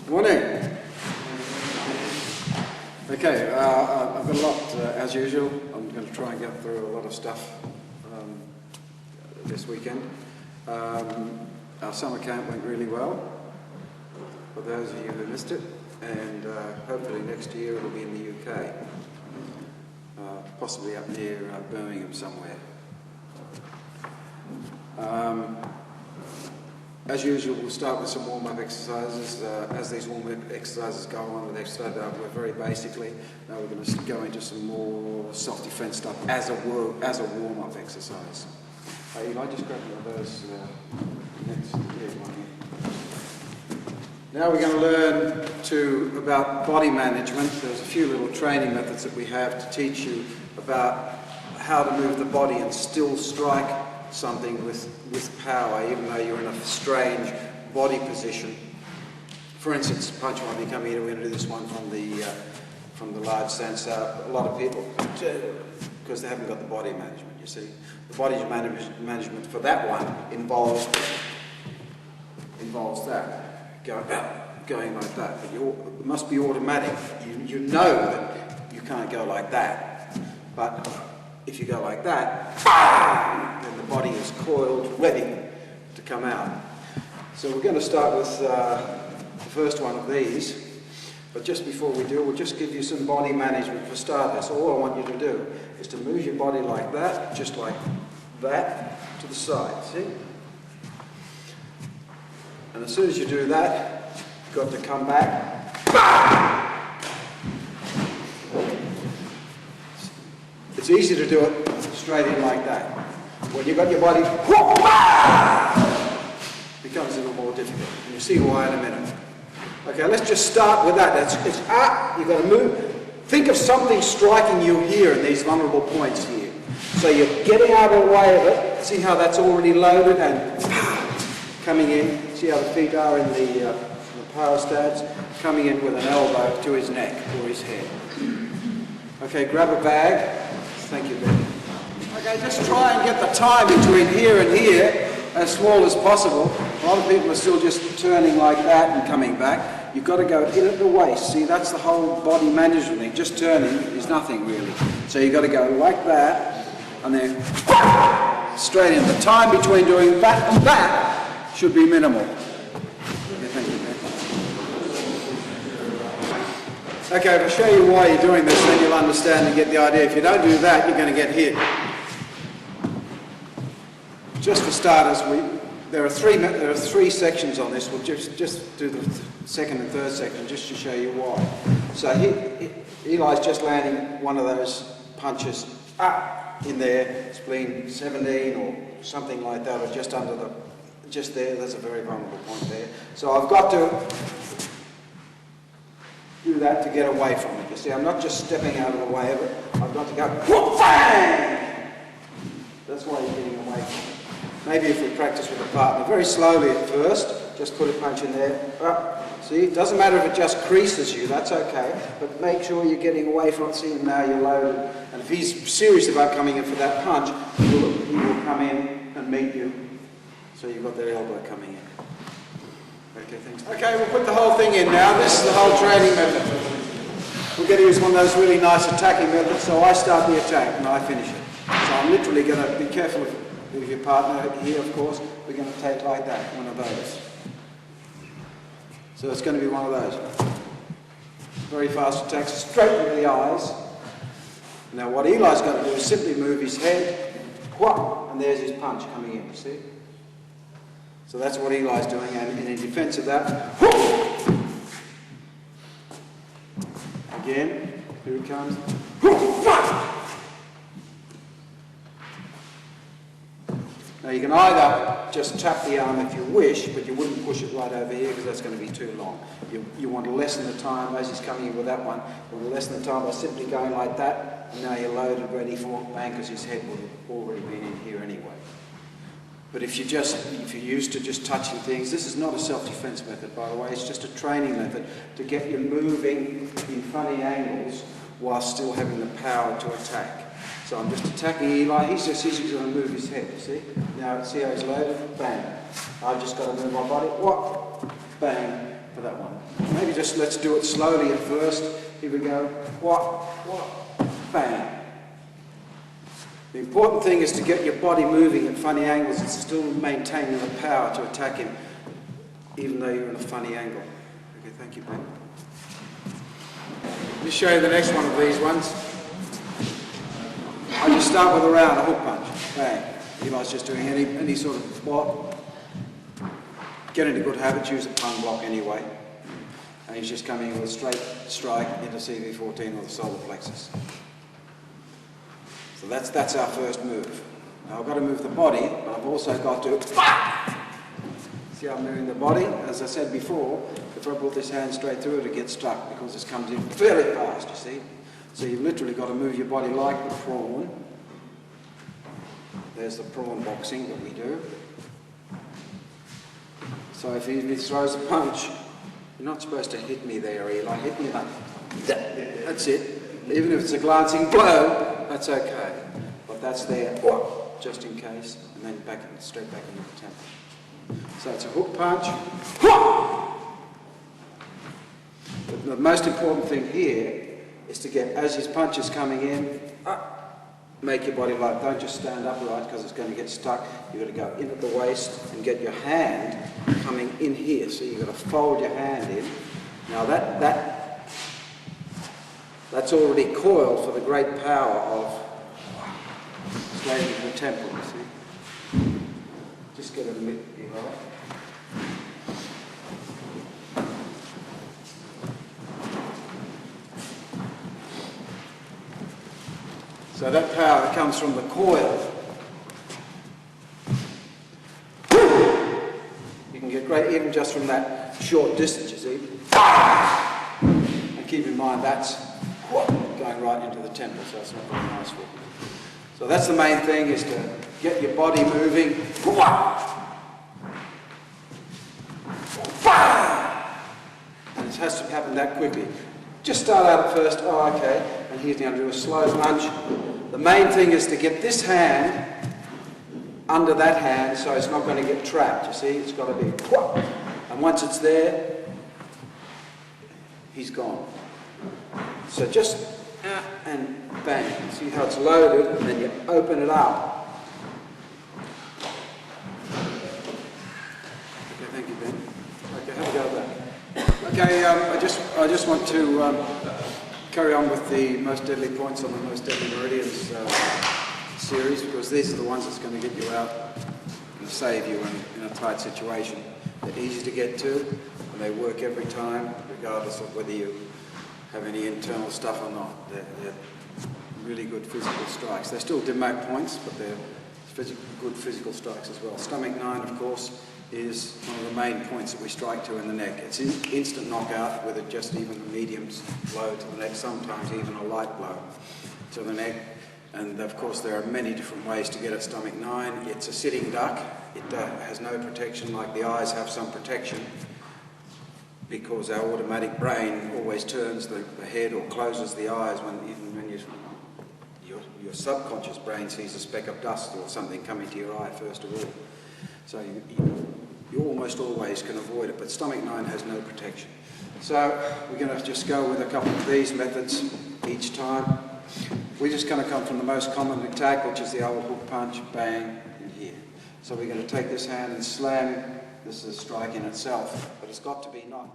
Morning. Okay, I've got a lot, as usual. I'm going to try and get through a lot of stuff this weekend. Our summer camp went really well, for those of you who missed it, and hopefully next year it'll be in the UK, possibly up near Birmingham somewhere. As usual, we'll start with some warm-up exercises. As these warm-up exercises go on, they've started out with very basically. Now we're going to go into some more self-defense stuff as a warm-up exercise. Eli, just grab one of those next one here. Now we're going to learn about body management. There's a few little training methods that we have to teach you about how to move the body and still strike something with power, even though you're in a strange body position. For instance, punch might be coming here. We're going to do this one from the large stance. A lot of people, because they haven't got the body management, you see. The body management for that one involves that, going like that. But it must be automatic. You know that you can't go like that. But if you go like that, then the body is coiled, ready to come out. So we're going to start with the first one of these. But just before we do, we'll just give you some body management for starters. All I want you to do is to move your body like that, just like that, to the side, see? And as soon as you do that, you've got to come back. It's easy to do it straight in like that. When you've got your body, it becomes a little more difficult. And you'll see why in a minute. Okay, let's just start with that. You've got to move. Think of something striking you here in these vulnerable points here. So you're getting out of the way of it. See how that's already loaded and coming in. See how the feet are in the power stance. Coming in with an elbow to his neck or his head. Okay, grab a bag. Thank you, Ben. Okay, just try and get the time between here and here as small as possible. A lot of people are still just turning like that and coming back. You've got to go in at the waist. See, that's the whole body management thing. Just turning is nothing really. So you've got to go like that and then straight in. The time between doing that and that should be minimal. Okay, thank you, Ben. Okay, if I show you why you're doing this, then you'll understand and get the idea. If you don't do that, you're going to get hit. Just for starters, there are three sections on this. We'll just do the second and third section just to show you why. So Eli's just landing one of those punches up in there, spleen 17 or something like that, or just under just there. That's a very vulnerable point there. So I've got to do that to get away from it. You see, I'm not just stepping out of the way of it. I've got to go, bang! That's why you're getting away from it. Maybe if we practice with a partner, very slowly at first, just put a punch in there. See, it doesn't matter if it just creases you, that's okay, but make sure you're getting away from it. See, now you're loaded. And if he's serious about coming in for that punch, he will come in and meet you. So you've got that elbow coming in. Okay, thanks. Okay, we'll put the whole thing in now. This is the whole training method. We're going to use one of those really nice attacking methods, so I start the attack and I finish it. So I'm literally going to be careful with your partner here, of course. We're going to take like that, one of those. So it's going to be one of those. Very fast attacks, straight into the eyes. Now what Eli's got to do is simply move his head, and there's his punch coming in, see? So that's what Eli's doing, and in defense of that, again, here it comes. Now you can either just tap the arm if you wish, but you wouldn't push it right over here because that's going to be too long. You want to lessen the time as he's coming in with that one. You want to lessen the time by simply going like that, and now you're loaded, ready for bang, because his head would have already been in here anyway. But if you're used to just touching things, this is not a self-defense method, by the way. It's just a training method to get you moving in funny angles while still having the power to attack. So I'm just attacking Eli. He's going to move his head, see? Now see how he's loaded? Bang. I've just got to move my body. What? Bang. for that one. Maybe just let's do it slowly at first. Here we go. What, bang. The important thing is to get your body moving at funny angles and still maintaining the power to attack him, even though you're in a funny angle. Okay, thank you, Ben. Let me show you the next one of these ones. I just start with a round, a hook punch. Bang. Eli's just doing any sort of block. Get into good habits, use a pung block anyway. And he's just coming in with a straight strike into CV14 or the solar plexus. So that's our first move. Now I've got to move the body, but I've also got to... See how I'm moving the body? As I said before, if I put this hand straight through it, it gets stuck because this comes in fairly fast, you see. So you've literally got to move your body like the prawn. There's the prawn boxing that we do. So if he throws a punch, you're not supposed to hit me there, Eli. Hit me like that. That's it. Even if it's a glancing blow, that's okay. But that's there, just in case, and then straight back into the temple. So it's a hook punch. But the most important thing here is to get, as his punch is coming in, make your body light. Don't just stand upright because it's going to get stuck. You've got to go in at the waist and get your hand coming in here. So you've got to fold your hand in. Now that's already coiled for the great power of straight into the temple, you see. Just get a bit, you know. So that power comes from the coil. You can get great even just from that short distance, you see. And keep in mind that's going right into the temple, so it's not very nice for you. So that's the main thing, is to get your body moving. And it has to happen that quickly. Just start out at first, okay, and he's going to do a slow punch. The main thing is to get this hand under that hand so it's not going to get trapped, you see, it's got to be, and once it's there, he's gone. So just, and bang, see how it's loaded, and then you open it up. Okay, thank you, Ben. Okay, have a go back. Okay, I just want to carry on with the most deadly points on the most deadly meridians series, because these are the ones that's going to get you out and save you in a tight situation. They're easy to get to, and they work every time, regardless of whether you have any internal stuff or not. They're really good physical strikes. They're still Dim-Mak points, but they're good physical strikes as well. Stomach 9, of course, is one of the main points that we strike to in the neck. It's an instant knockout with just even a medium blow to the neck, sometimes even a light blow to the neck. And of course there are many different ways to get at stomach 9. It's a sitting duck. It has no protection, like the eyes have some protection, because our automatic brain always turns the head or closes the eyes when your subconscious brain sees a speck of dust or something coming to your eye first of all. So you almost always can avoid it, but stomach 9 has no protection. So we're going to just go with a couple of these methods each time. We're just going to come from the most common attack, which is the old hook punch, bang, in here. So we're going to take this hand and slam. This is a strike in itself, but it's got to be not.